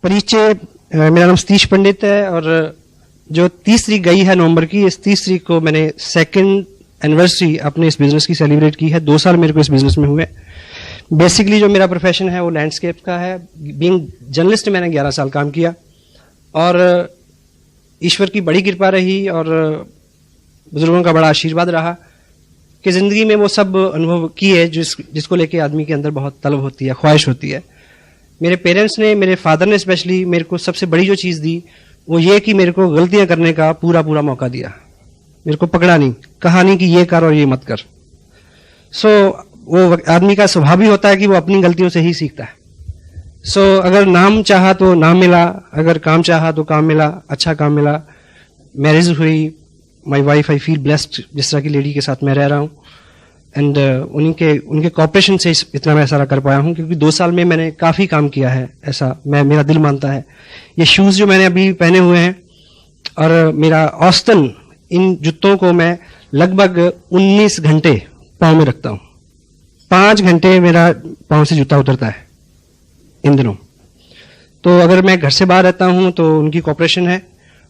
परिचय, मेरा नाम सतीश पंडित है और जो 30 तारीख गई है नवंबर की, इस 30 तारीख को मैंने 2nd एनिवर्सरी अपने इस बिजनेस की सेलिब्रेट की है। 2 साल मेरे को इस बिजनेस में हुए। बेसिकली जो मेरा प्रोफेशन है वो लैंडस्केप का है। बीइंग जर्नलिस्ट मैंने 11 साल काम किया और ईश्वर की बड़ी कृपा रही और बुजुर्गों का बड़ा आशीर्वाद रहा कि ज़िंदगी में वो सब अनुभव किए जिसको लेके आदमी के अंदर बहुत तलब होती है, ख्वाहिश होती है। मेरे पेरेंट्स ने, मेरे फादर ने स्पेशली मेरे को सबसे बड़ी जो चीज़ दी वो ये कि मेरे को गलतियां करने का पूरा मौका दिया। मेरे को पकड़ा नहीं, कहा नहीं कि ये कर और ये मत कर। वो आदमी का स्वभाव भी होता है कि वो अपनी गलतियों से ही सीखता है। अगर नाम चाहा तो नाम मिला, अगर काम चाहा तो काम मिला, अच्छा काम मिला। मैरिज हुई, my wife, I feel blessed जिस तरह की लेडी के साथ मैं रह रहा हूँ एंड उनके कॉपरेशन से इतना मैं सारा कर पाया हूँ, क्योंकि 2 साल में मैंने काफ़ी काम किया है, ऐसा मेरा दिल मानता है। ये शूज़ जो मैंने अभी पहने हुए हैं और मेरा औसतन इन जूतों को मैं लगभग 19 घंटे पाँव में रखता हूँ। 5 घंटे मेरा पाँव से जूता उतरता है इन दिनों। तो अगर मैं घर से बाहर रहता हूँ तो उनकी कॉपरेशन है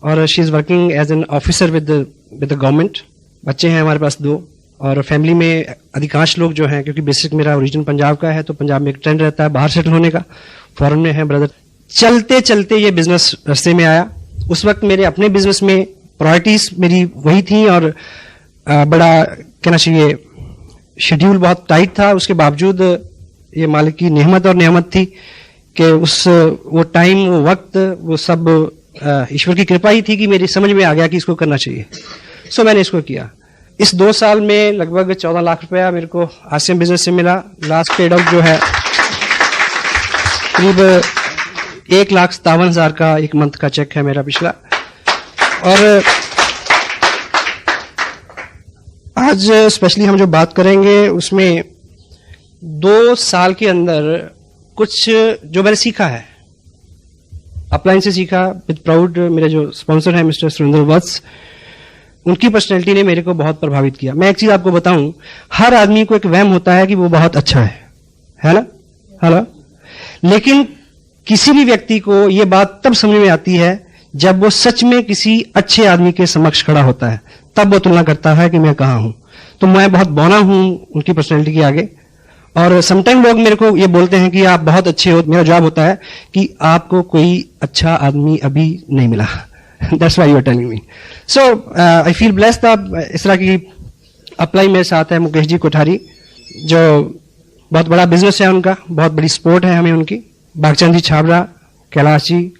और she is working as an officer with the government. बच्चे हैं हमारे पास 2 और फैमिली में अधिकांश लोग जो हैं, क्योंकि बेसिक मेरा ओरिजिन पंजाब का है तो पंजाब में एक ट्रेंड रहता है बाहर सेटल होने का। फॉरेन में है ब्रदर। चलते चलते ये बिजनेस रास्ते में आया। उस वक्त मेरे अपने बिजनेस में प्रायोरिटीज मेरी वही थी और बड़ा कहना चाहिए शेड्यूल बहुत टाइट था। उसके बावजूद ये मालिक की नेमत और नेमत थी कि वो टाइम, वो वक्त, वो सब ईश्वर की कृपा ही थी कि मेरी समझ में आ गया कि इसको करना चाहिए। मैंने इसको किया। इस 2 साल में लगभग 14 लाख रुपया मेरे को आसियान बिजनेस से मिला। लास्ट पेड आउट जो है करीब 1,57,000 का एक मंथ का चेक है मेरा पिछला। और आज स्पेशली हम जो बात करेंगे उसमें 2 साल के अंदर कुछ जो मैंने सीखा है, अपलाइन से सीखा विद प्राउड। मेरे जो स्पॉन्सर है मिस्टर सुरेंद्र वत्स, उनकी पर्सनैलिटी ने मेरे को बहुत प्रभावित किया। मैं एक चीज आपको बताऊं, हर आदमी को एक वहम होता है कि वो बहुत अच्छा है ना? हेलो। लेकिन किसी भी व्यक्ति को ये बात तब समझ में आती है जब वो सच में किसी अच्छे आदमी के समक्ष खड़ा होता है, तब वो तुलना करता है कि मैं कहाँ हूं। तो मैं बहुत बौना हूं उनकी पर्सनैलिटी के आगे। और समटाइम लोग मेरे को ये बोलते हैं कि आप बहुत अच्छे हो। मेरा जवाब होता है कि आपको कोई अच्छा आदमी अभी नहीं मिला। That's why you are telling me. So I feel blessed। इस तरह की अप्लाई मेरे साथ है मुकेश जी कोठारी, जो बहुत बड़ा बिजनेस है उनका, बहुत बड़ी सपोर्ट है हमें उनकी। बागचंद जी छाबरा, कैलाश जी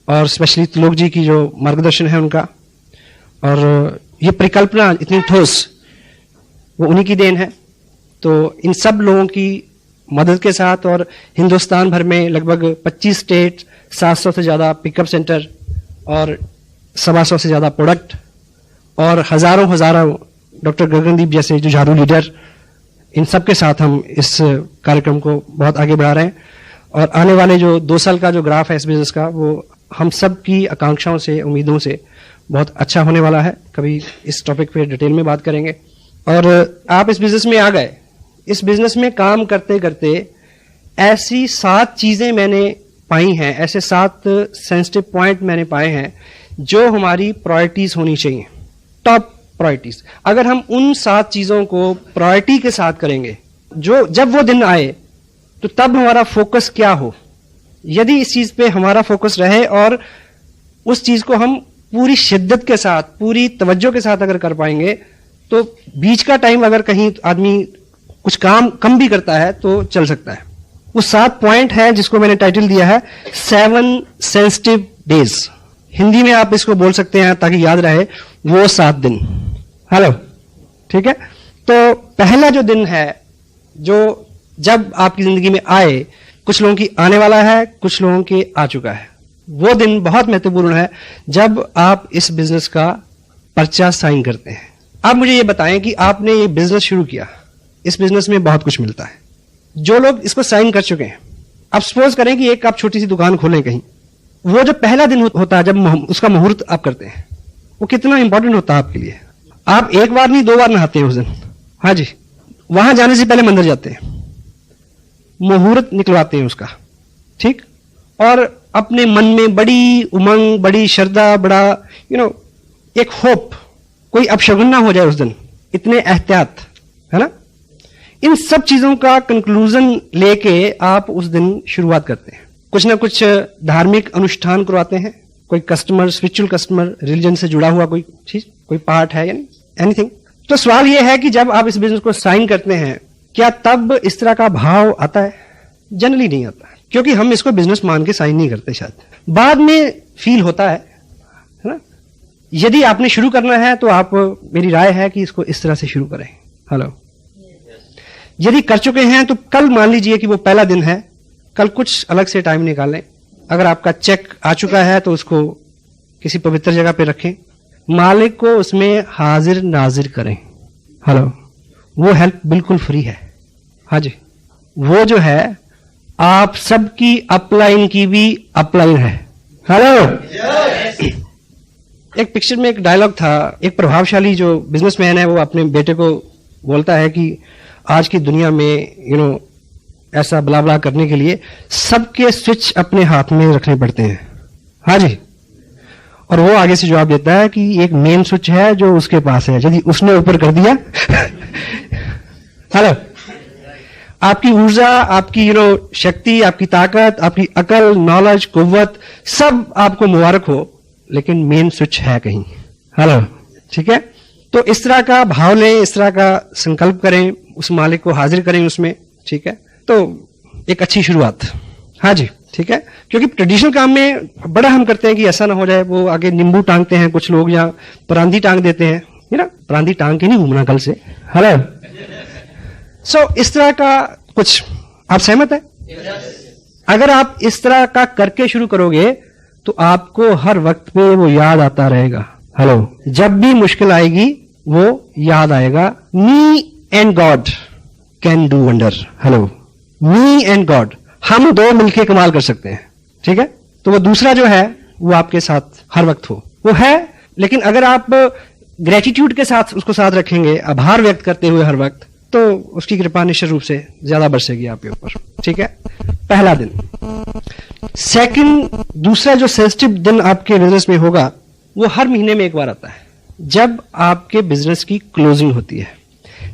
और स्पेशली त्रिलोक जी की जो मार्गदर्शन है उनका, और ये परिकल्पना इतनी ठोस, वो उन्हीं की देन है। तो इन सब लोगों की मदद के साथ और हिंदुस्तान भर में लगभग 25 स्टेट, 700 से ज़्यादा पिकअप सेंटर और 125 से ज़्यादा प्रोडक्ट और हजारों डॉक्टर गगनदीप जैसे जो झाड़ू लीडर, इन सब के साथ हम इस कार्यक्रम को बहुत आगे बढ़ा रहे हैं। और आने वाले जो 2 साल का जो ग्राफ है इस बिजनेस का, वो हम सब की आकांक्षाओं से, उम्मीदों से बहुत अच्छा होने वाला है। कभी इस टॉपिक पे डिटेल में बात करेंगे। और आप इस बिजनेस में आ गए। इस बिजनेस में काम करते करते ऐसी 7 चीजें मैंने पाई हैं, ऐसे 7 सेंसिटिव पॉइंट मैंने पाए हैं जो हमारी प्रायोरिटीज होनी चाहिए, टॉप प्रायोरिटीज। अगर हम उन 7 चीजों को प्रायोरिटी के साथ करेंगे, जो जब वो दिन आए तो तब हमारा फोकस क्या हो, यदि इस चीज पे हमारा फोकस रहे और उस चीज को हम पूरी शिद्दत के साथ, पूरी तवज्जो के साथ अगर कर पाएंगे, तो बीच का टाइम अगर कहीं आदमी कुछ काम कम भी करता है तो चल सकता है। वो 7 पॉइंट है जिसको मैंने टाइटल दिया है 7 सेंसिटिव डेज। हिंदी में आप इसको बोल सकते हैं ताकि याद रहे, वो 7 दिन। हेलो, ठीक है। तो पहला जो दिन है, जो जब आपकी जिंदगी में आए, कुछ लोगों की आने वाला है, कुछ लोगों के आ चुका है। वो दिन बहुत महत्वपूर्ण है जब आप इस बिजनेस का पर्चा साइन करते हैं। आप मुझे ये बताएं कि आपने ये बिजनेस शुरू किया, इस बिजनेस में बहुत कुछ मिलता है। जो लोग इसको साइन कर चुके हैं, अब सपोज करें कि एक आप छोटी सी दुकान खोलें कहीं, वो जो पहला दिन होता है जब उसका मुहूर्त आप करते हैं, वो कितना इंपॉर्टेंट होता है आपके लिए। आप 1 बार नहीं 2 बार नहाते हैं उस दिन। हाँ जी, वहां जाने से पहले मंदिर जाते हैं, मुहूर्त निकलवाते हैं उसका, ठीक। और अपने मन में बड़ी उमंग, बड़ी श्रद्धा, बड़ा एक होप, कोई अपशगुन ना हो जाए उस दिन, इतने एहतियात, है ना। इन सब चीजों का कंक्लूजन लेके आप उस दिन शुरुआत करते हैं। कुछ ना कुछ धार्मिक अनुष्ठान करवाते हैं, कोई कस्टमर, स्पिरिचुअल कस्टमर, रिलीजन से जुड़ा हुआ कोई चीज, कोई पार्ट है, यानी एनीथिंग। तो सवाल यह है कि जब आप इस बिजनेस को साइन करते हैं, क्या तब इस तरह का भाव आता है? जनरली नहीं आता, क्योंकि हम इसको बिजनेस मान के साइन नहीं करते। शायद बाद में फील होता है ना। यदि आपने शुरू करना है तो आप, मेरी राय है कि इसको इस तरह से शुरू करें। हेलो, यदि कर चुके हैं तो कल मान लीजिए कि वो पहला दिन है, कल कुछ अलग से टाइम निकालें। अगर आपका चेक आ चुका है तो उसको किसी पवित्र जगह पे रखें, मालिक को उसमें हाजिर नाजिर करें। हेलो, वो हेल्प बिल्कुल फ्री है। हाँ जी, वो जो है आप सबकी अपलाइन की भी अपलाइन है। हेलो, एक पिक्चर में एक डायलॉग था, एक प्रभावशाली जो बिजनेसमैन है वो अपने बेटे को बोलता है कि आज की दुनिया में ऐसा बला बला करने के लिए सबके स्विच अपने हाथ में रखने पड़ते हैं। हाँ जी, और वो आगे से जवाब देता है कि एक मेन स्विच है जो उसके पास है, यदि उसने ऊपर कर दिया हेलो, आपकी ऊर्जा, आपकी शक्ति, आपकी ताकत, आपकी अकल, नॉलेज, कुव्वत, सब आपको मुबारक हो, लेकिन मेन स्विच है कहीं। हेलो, ठीक है। तो इस तरह का भाव लें, इस तरह का संकल्प करें, उस मालिक को हाजिर करें उसमें, ठीक है। तो एक अच्छी शुरुआत। हाँ जी, ठीक है। क्योंकि ट्रेडिशनल काम में बड़ा हम करते हैं कि ऐसा ना हो जाए, वो आगे नींबू टांगते हैं कुछ लोग, या परांधी टांग देते हैं, परांधी टांग के नहीं घूमना कल से। हेलो, सो इस तरह का कुछ, आप सहमत है? अगर आप इस तरह का करके शुरू करोगे तो आपको हर वक्त पे वो याद आता रहेगा। हेलो, जब भी मुश्किल आएगी वो याद आएगा, me and God can do wonder. Hello, me and God, हम दो मिलके कमाल कर सकते हैं, ठीक है। तो वो दूसरा जो है वो आपके साथ हर वक्त हो, वो है। लेकिन अगर आप ग्रेटिट्यूड के साथ उसको साथ रखेंगे, आभार व्यक्त करते हुए हर वक्त, तो उसकी कृपा निश्चित रूप से ज्यादा बरसेगी आपके ऊपर, ठीक है। पहला दिन। सेकंड, दूसरा जो सेंसिटिव दिन आपके बिजनेस में होगा वो हर महीने में एक बार आता है, जब आपके बिजनेस की क्लोजिंग होती है,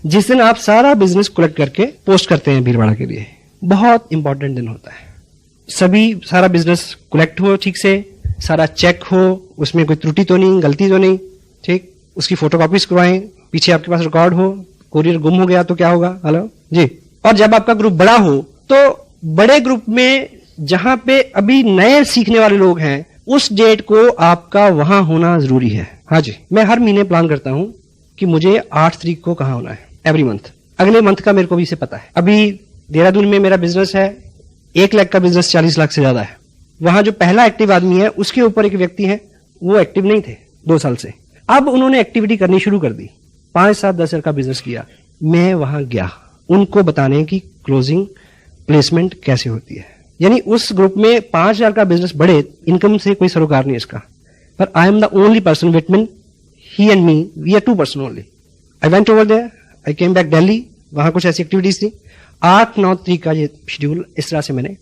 जिस दिन आप सारा बिजनेस कलेक्ट करके पोस्ट करते हैं भीड़भाड़ के लिए। बहुत इंपॉर्टेंट दिन होता है। सभी, सारा बिजनेस कलेक्ट हो ठीक से, सारा चेक हो, उसमें कोई त्रुटि तो नहीं, गलती तो नहीं, ठीक। उसकी फोटोकॉपीज करवाएं, पीछे आपके पास रिकॉर्ड हो, कोरियर गुम हो गया तो क्या होगा। हेलो जी। और जब आपका ग्रुप बड़ा हो तो बड़े ग्रुप में जहां पे अभी नए सीखने वाले लोग हैं, उस डेट को आपका वहां होना जरूरी है। हाँ जी, मैं हर महीने प्लान करता हूं कि मुझे 8 तारीख को कहां होना है, एवरी मंथ। अगले मंथ का मेरे को भी इसे पता है। अभी देहरादून में मेरा बिजनेस है, 1 लाख का बिजनेस 40 लाख से ज्यादा है। वहां जो पहला एक्टिव आदमी है उसके ऊपर एक व्यक्ति है, वो एक्टिव नहीं थे 2 साल से। अब उन्होंने एक्टिविटी करनी शुरू कर दी, 5, 7, 10 हजार का बिजनेस किया। मैं वहां गया उनको बताने की क्लोजिंग प्लेसमेंट कैसे होती है। यानी उस ग्रुप में 5,000 का बिजनेस बढ़े, इनकम से कोई सरोकार नहीं इसका, पर I am the only person between he and me, we are 2 person only. I went over there, I came back Delhi, वहां कुछ ऐसी एक्टिविटीज थी। 8-9 तारीख का ये शेड्यूल इस तरह से मैंने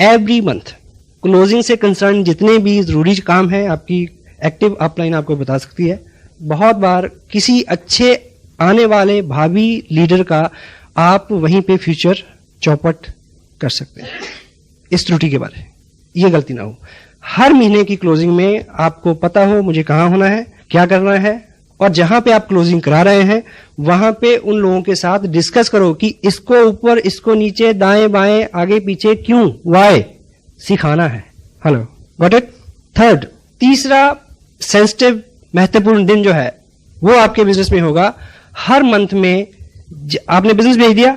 एवरी मंथ क्लोजिंग से कंसर्न जितने भी जरूरी काम है, आपकी एक्टिव अपलाइन आपको बता सकती है। बहुत बार किसी अच्छे आने वाले भावी लीडर का आप वहीं पे फ्यूचर चौपट कर सकते हैं, इस त्रुटि के बारे, ये गलती ना हो। हर महीने की क्लोजिंग में आपको पता हो मुझे कहां होना है, क्या करना है, और जहां पे आप क्लोजिंग करा रहे हैं वहां पे उन लोगों के साथ डिस्कस करो कि इसको ऊपर, इसको नीचे, दाएं बाएं, आगे पीछे, क्यों, वाई, सिखाना है। Hello, got it. थर्ड, तीसरा सेंसिटिव महत्वपूर्ण दिन जो है वो आपके बिजनेस में होगा हर मंथ में। आपने बिजनेस भेज दिया,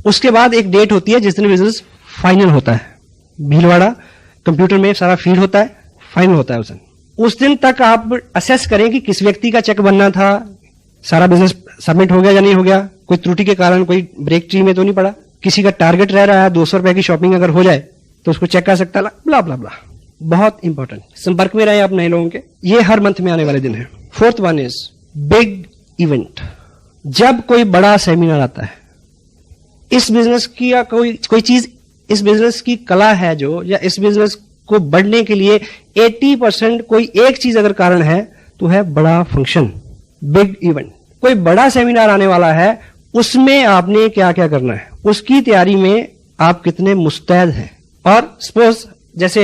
उसके बाद एक डेट होती है जिस दिन बिजनेस फाइनल होता है। भीलवाड़ा कंप्यूटर में सारा फीड होता है, फाइनल होता है उस दिन तक आप असेस करें कि किस व्यक्ति का चेक बनना था, सारा बिजनेस सबमिट हो गया या नहीं हो गया, कोई त्रुटि के कारण कोई ब्रेक ट्री में तो नहीं पड़ा, किसी का टारगेट रह रहा है 200 रुपए की शॉपिंग अगर हो जाए तो उसको चेक कर सकता है, ब्ला ब्ला ब्ला। बहुत इंपॉर्टेंट, संपर्क में रहे आप नए लोगों के, ये हर मंथ में आने वाले दिन है। Fourth one is big event. जब कोई बड़ा सेमिनार आता है, इस बिजनेस की या कोई चीज, इस बिजनेस की कला है जो, या इस बिजनेस को बढ़ने के लिए 80% कोई एक चीज अगर कारण है तो है बड़ा फंक्शन, बिग इवेंट। कोई बड़ा सेमिनार आने वाला है, उसमें आपने क्या क्या करना है, उसकी तैयारी में आप कितने मुस्तैद हैं। और सपोज जैसे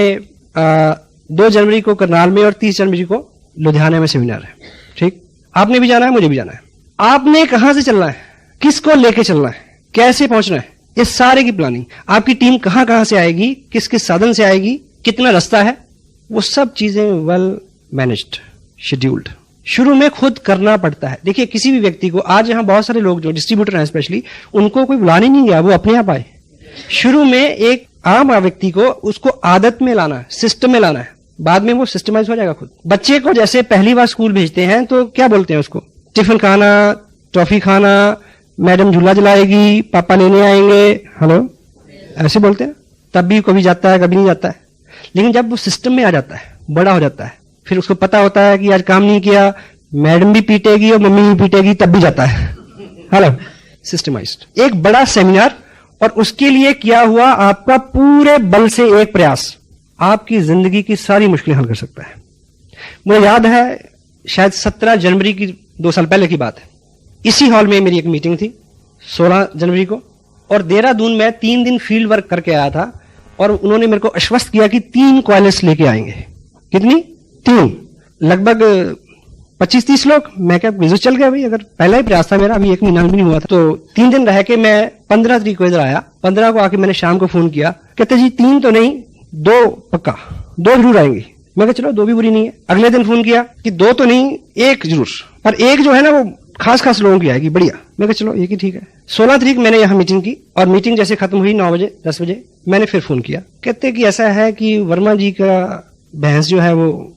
2 जनवरी को करनाल में और 30 जनवरी को लुधियाना में सेमिनार है, ठीक, आपने भी जाना है, मुझे भी जाना है। आपने कहां से चलना है, किसको लेके चलना है, कैसे पहुंचना है, इस सारे की प्लानिंग, आपकी टीम कहां कहां से आएगी, किस किस साधन से आएगी, कितना रास्ता है, वो सब चीजें वेल मैनेज्ड, शेड्यूल्ड शुरू में खुद करना पड़ता है। देखिए किसी भी व्यक्ति को, आज यहां बहुत सारे लोग जो डिस्ट्रीब्यूटर हैं स्पेशली, उनको कोई बुलाने नहीं गया, वो अपने आप आए। शुरू में एक आम व्यक्ति को उसको आदत में लाना है, सिस्टम में लाना है, बाद में वो सिस्टमाइज हो जाएगा खुद। बच्चे को जैसे पहली बार स्कूल भेजते हैं तो क्या बोलते हैं उसको, टिफिन खाना, टॉफी खाना, मैडम झूला जलाएगी, पापा लेने आएंगे, हेलो, ऐसे बोलते हैं। तब भी कभी जाता है, कभी नहीं जाता है। लेकिन जब वो सिस्टम में आ जाता है, बड़ा हो जाता है, फिर उसको पता होता है कि आज काम नहीं किया, मैडम भी पीटेगी और मम्मी भी पीटेगी, तब भी जाता है। Hello, systemised. एक बड़ा सेमिनार और उसके लिए किया हुआ आपका पूरे बल से एक प्रयास आपकी जिंदगी की सारी मुश्किलें हल कर सकता है। मुझे याद है शायद 17 जनवरी की 2 साल पहले की बात है, इसी हॉल में मेरी एक मीटिंग थी 16 जनवरी को, और देहरादून में 3 दिन फील्ड वर्क करके आया था और उन्होंने मेरे को आश्वस्त किया कि 3 कॉलेज लेके आएंगे। कितनी? 3, लगभग 25-30 लोग। मैं क्या बिजनेस चल गया भाई, अगर पहला ही प्रयास था मेरा, अभी 1 महीना भी नहीं हुआ था। तो 3 दिन रह के मैं 15 तारीख को इधर आया। 15 को आके मैंने शाम को फोन किया, कहते जी 3 तो नहीं, 2 पक्का, 2 जरूर आएंगे। मैं कहा चलो 2 भी बुरी नहीं है। अगले दिन फोन किया कि 2 तो नहीं, 1 जरूर, पर 1 जो है ना वो खास खास लोगों की आएगी, बढ़िया। मैं कहा चलो एक ही ठीक है। 16 तारीख मैंने यहाँ मीटिंग की और मीटिंग जैसे खत्म हुई 9 बजे 10 बजे मैंने फिर फोन किया, कहते कि ऐसा है कि वर्मा जी का भैंस जो है वो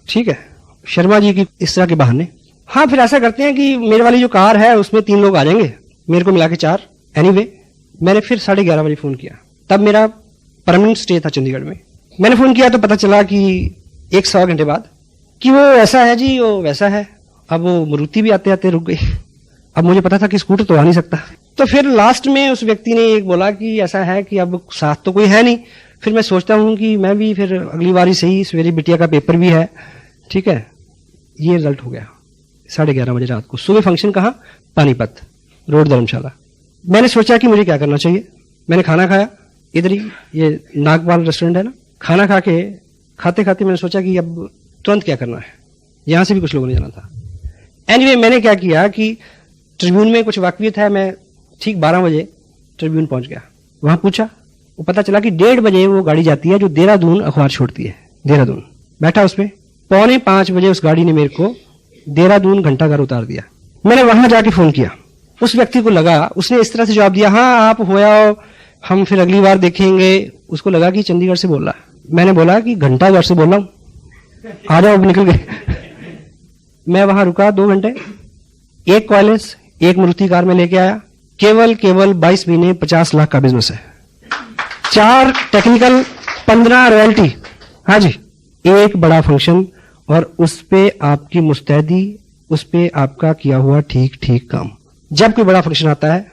ठीक है, शर्मा जी की इस तरह के बहाने। हाँ फिर ऐसा करते हैं कि मेरे वाली जो कार है उसमें 3 लोग आ जाएंगे, मेरे को मिला के 4। एनीवे मैंने फिर 11:30 बजे फोन किया, तब मेरा परमानेंट स्टे था चंडीगढ़ में। मैंने फोन किया तो पता चला कि 1-1.25 घंटे बाद कि वो ऐसा है जी, वो वैसा है। अब वो मारुति भी आते आते रुक गई। अब मुझे पता था कि स्कूटर तो आ नहीं सकता। तो फिर लास्ट में उस व्यक्ति ने एक बोला कि ऐसा है कि अब साथ तो कोई है नहीं। फिर मैं सोचता हूँ कि मैं भी फिर अगली बार ही सही, सवेरे बिटिया का पेपर भी है, ठीक है। ये रिजल्ट हो गया 11:30 बजे रात को। सुबह फंक्शन कहाँ? पानीपत रोड, धर्मशाला। मैंने सोचा कि मुझे क्या करना चाहिए। मैंने खाना खाया इधर ही, ये नागपाल रेस्टोरेंट है ना। खाना खा के खाते खाते मैंने सोचा कि अब तुरंत क्या करना है, यहां से भी कुछ लोगों ने जाना था। एनीवे मैंने क्या किया कि ट्रिब्यून में कुछ वाकफियत है, मैं ठीक 12 बजे ट्रिब्यून पहुंच गया। वहां पूछा, वो पता चला कि 1:30 बजे वो गाड़ी जाती है जो देहरादून अखबार छोड़ती है। देहरादून बैठा उसमें, 4:45 बजे उस गाड़ी ने मेरे को देहरादून घंटाघर उतार दिया। मैंने वहां जाके फोन किया, उस व्यक्ति को लगा, उसने इस तरह से जवाब दिया, हाँ आप हो आओ, हम फिर अगली बार देखेंगे। उसको लगा कि चंडीगढ़ से बोल रहा है। मैंने बोला कि घंटाघर से बोल रहा हूं, आ जाओ। अब निकल गए। मैं वहां रुका 2 घंटे, 1 कॉलेज, 1 मारुति कार में लेके आया। केवल 22 महीने 50 लाख का बिजनेस है, 4 टेक्निकल, 15 रॉयल्टी। हाँ जी, 1 बड़ा फंक्शन और उस पे आपकी मुस्तैदी, उस पे आपका किया हुआ ठीक ठीक काम। जब कोई बड़ा फंक्शन आता है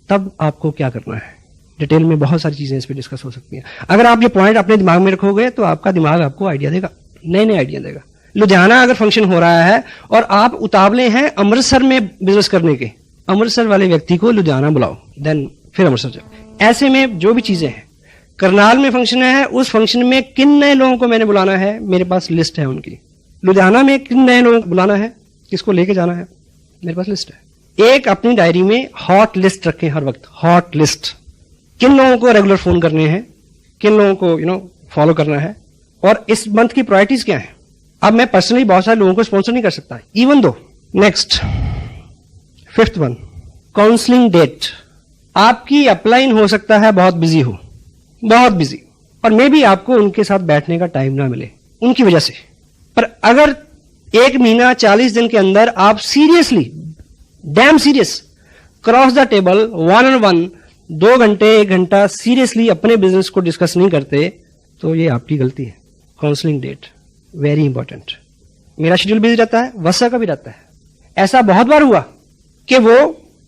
तब आपको क्या करना है, डिटेल में बहुत सारी चीजें इस पे डिस्कस हो सकती हैं। अगर आप ये पॉइंट अपने दिमाग में रखोगे तो आपका दिमाग आपको आइडिया देगा, नए नए आइडिया देगा। लुधियाना अगर फंक्शन हो रहा है और आप उतावले हैं अमृतसर में बिजनेस करने के, अमृतसर वाले व्यक्ति को लुधियाना बुलाओ, देन फिर अमृतसर जाओ। ऐसे में जो भी चीजें हैं, करनाल में फंक्शन है, उस फंक्शन में किन नए लोगों को मैंने बुलाना है, मेरे पास लिस्ट है उनकी। लुधियाना में किन नए लोगों को बुलाना है, किसको लेके जाना है, मेरे पास लिस्ट है। एक अपनी डायरी में हॉट लिस्ट रखें हर वक्त, हॉट लिस्ट। किन लोगों को रेगुलर फोन करने हैं, किन लोगों को फॉलो करना है, और इस मंथ की प्रायोरिटीज क्या है। अब मैं पर्सनली बहुत सारे लोगों को स्पॉन्सर नहीं कर सकता, इवन दो। Next 5th one, counselling date. आपकी अपलाइन हो सकता है बहुत बिजी हो, बहुत बिजी, और मे बी आपको उनके साथ बैठने का टाइम ना मिले उनकी वजह से। पर अगर 1 महीना 40 दिन के अंदर आप seriously, dam serious, cross the table, 1-on-1, 2 घंटे 1 घंटा सीरियसली अपने बिजनेस को डिस्कस नहीं करते, तो ये आपकी गलती है। Counselling date very important. मेरा शेड्यूल बिजी रहता है, वसा का भी रहता है। ऐसा बहुत बार हुआ कि वो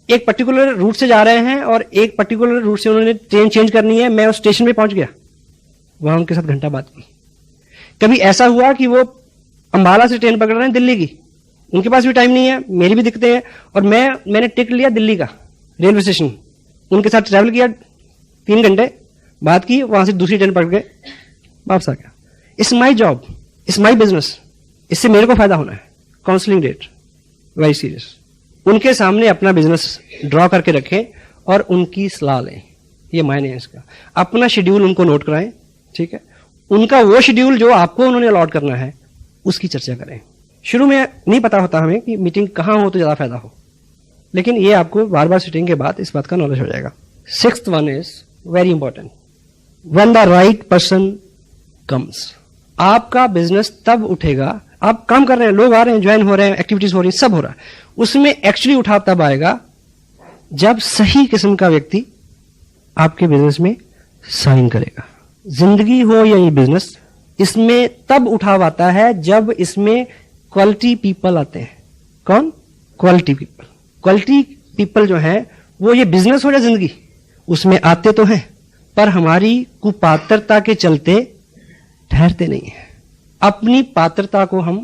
एक पर्टिकुलर रूट से जा रहे हैं और एक पर्टिकुलर रूट से उन्होंने ट्रेन चेंज करनी है, मैं उस स्टेशन पे पहुंच गया, वहां उनके साथ घंटा बात की। कभी ऐसा हुआ कि वो अंबाला से ट्रेन पकड़ रहे हैं दिल्ली की, उनके पास भी टाइम नहीं है, मेरी भी दिक्कतें हैं, और मैंने टिकट लिया दिल्ली का रेलवे स्टेशन, उनके साथ ट्रैवल किया 3 घंटे, बात की, वहां से दूसरी ट्रेन पकड़ के वापस आ गया। It's my job, it's my business, इससे मेरे को फायदा होना है। Counselling date very serious. उनके सामने अपना बिजनेस ड्रॉ करके रखें और उनकी सलाह लें, ये मायने है इसका। अपना शेड्यूल उनको नोट कराएं, ठीक है, उनका वो शेड्यूल जो आपको उन्होंने अलॉट करना है उसकी चर्चा करें। शुरू में नहीं पता होता हमें कि मीटिंग कहाँ हो तो ज्यादा फायदा हो, लेकिन ये आपको बार बार सिटिंग के बाद इस बात का नॉलेज हो जाएगा। 6th one is very important, when the right person comes. आपका बिजनेस तब उठेगा, आप काम कर रहे हैं, लोग आ रहे हैं, ज्वाइन हो रहे हैं, एक्टिविटीज हो रही हैं, सब हो रहा है, उसमें एक्चुअली उठाव तब आएगा जब सही किस्म का व्यक्ति आपके बिजनेस में साइन करेगा। जिंदगी हो या ये बिजनेस, इसमें तब उठाव आता है जब इसमें क्वालिटी पीपल आते हैं। कौन? Quality people. क्वालिटी पीपल जो है वो, ये बिजनेस हो या जिंदगी, उसमें आते तो हैं पर हमारी कुपात्रता के चलते ठहरते नहीं है। अपनी पात्रता को हम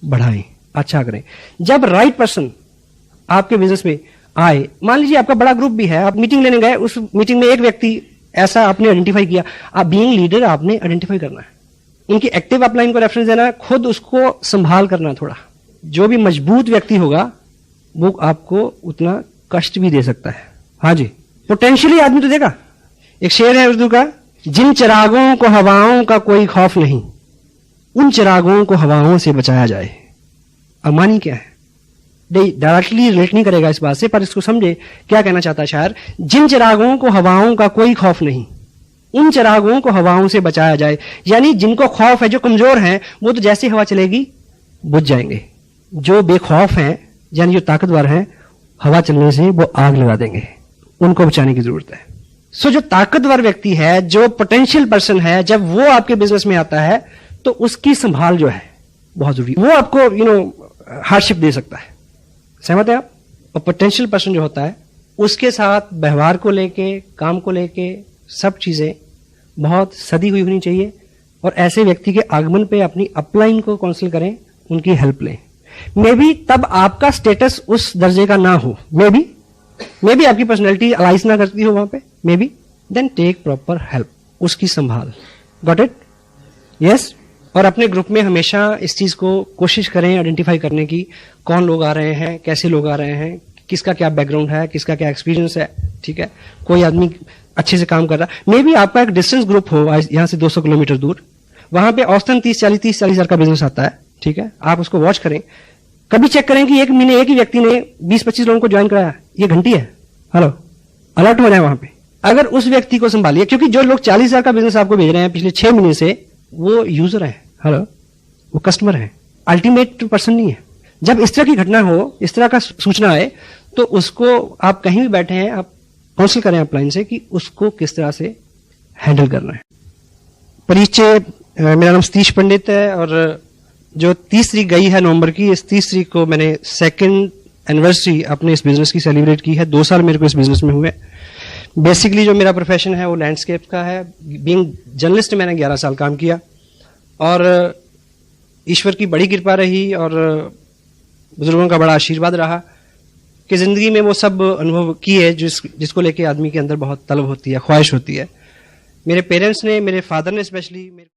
बढ़ाएं, अच्छा करें। जब राइट पर्सन आपके बिजनेस में आए, मान लीजिए आपका बड़ा ग्रुप भी है, आप मीटिंग लेने गए, उस मीटिंग में एक व्यक्ति ऐसा आपने आइडेंटिफाई किया, आप बीइंग लीडर आपने आइडेंटिफाई करना है, उनकी एक्टिव अपलाइन को रेफरेंस देना है, खुद उसको संभाल करना थोड़ा। जो भी मजबूत व्यक्ति होगा वो आपको उतना कष्ट भी दे सकता है। हाँ जी, पोटेंशियली आदमी तो देगा। एक शेर है उर्दू का, जिन चिरागों को हवाओं का कोई खौफ नहीं, उन चिरागों को हवाओं से बचाया जाए। अब मानी क्या है, डायरेक्टली रिलेट नहीं करेगा इस बात से, पर इसको समझे क्या कहना चाहता है शायर। जिन चिरागों को हवाओं का कोई खौफ नहीं, उन चिरागों को हवाओं से बचाया जाए। यानी जिनको खौफ है, जो कमजोर हैं, वो तो जैसे हवा चलेगी बुझ जाएंगे। जो बेखौफ हैं, यानी जो ताकतवर हैं, हवा चलने से वो आग लगा देंगे, उनको बचाने की जरूरत है। सो जो ताकतवर व्यक्ति है, जो पोटेंशियल पर्सन है, जब वो आपके बिजनेस में आता है तो उसकी संभाल जो है बहुत जरूरी। वो आपको हार्डशिप दे सकता है, सहमत है आप? और पोटेंशियल पर्सन जो होता है उसके साथ व्यवहार को लेके, काम को लेके, सब चीजें बहुत सदी हुई होनी चाहिए। और ऐसे व्यक्ति के आगमन पे अपनी अपलाइन को काउंसिल करें, उनकी हेल्प लें। मे बी तब आपका स्टेटस उस दर्जे का ना हो, मे बी आपकी पर्सनैलिटी अलाइज ना करती हो वहां पे, maybe, then take proper help, उसकी संभाल। Got it? यस। और अपने ग्रुप में हमेशा इस चीज को कोशिश करें आइडेंटिफाई करने की, कौन लोग आ रहे हैं, कैसे लोग आ रहे हैं, किसका क्या बैकग्राउंड है, किसका क्या एक्सपीरियंस है, ठीक है। कोई आदमी अच्छे से काम कर रहा है, मे बी आपका एक डिस्टेंस ग्रुप हो यहाँ से 200 किलोमीटर दूर, वहां पे औसतन 30-40 हजार का बिजनेस आता है, ठीक है। आप उसको वॉच करें, कभी चेक करें कि एक महीने एक ही व्यक्ति ने 20-25 लोगों को ज्वाइन कराया, ये घंटी है, हेलो, अलर्ट हो जाए वहां पे। अगर उस व्यक्ति को संभालिए, क्योंकि जो लोग 40,000 का बिजनेस आपको भेज रहे हैं पिछले 6 महीने से, वो यूजर है, हेलो, वो कस्टमर है, अल्टीमेट पर्सन नहीं है। जब इस तरह की घटना हो, इस तरह का सूचना आए, तो उसको आप कहीं भी बैठे हैं, आप काउंसिल करें अपलाइन से कि उसको किस तरह से हैंडल करना है। परिचय, मेरा नाम सतीश पंडित है और जो 30 तारीख गई है नवंबर की, इस 30 तारीख को मैंने 2nd एनिवर्सरी अपने इस बिजनेस की सेलिब्रेट की है। 2 साल मेरे को इस बिजनेस में हुए। बेसिकली जो मेरा प्रोफेशन है वो लैंडस्केप का है। बीइंग जर्नलिस्ट मैंने 11 साल काम किया और ईश्वर की बड़ी कृपा रही और बुजुर्गों का बड़ा आशीर्वाद रहा कि जिंदगी में वो सब अनुभव किए जिसको लेके आदमी के अंदर बहुत तलब होती है, ख्वाहिश होती है। मेरे पेरेंट्स ने, मेरे फादर ने स्पेशली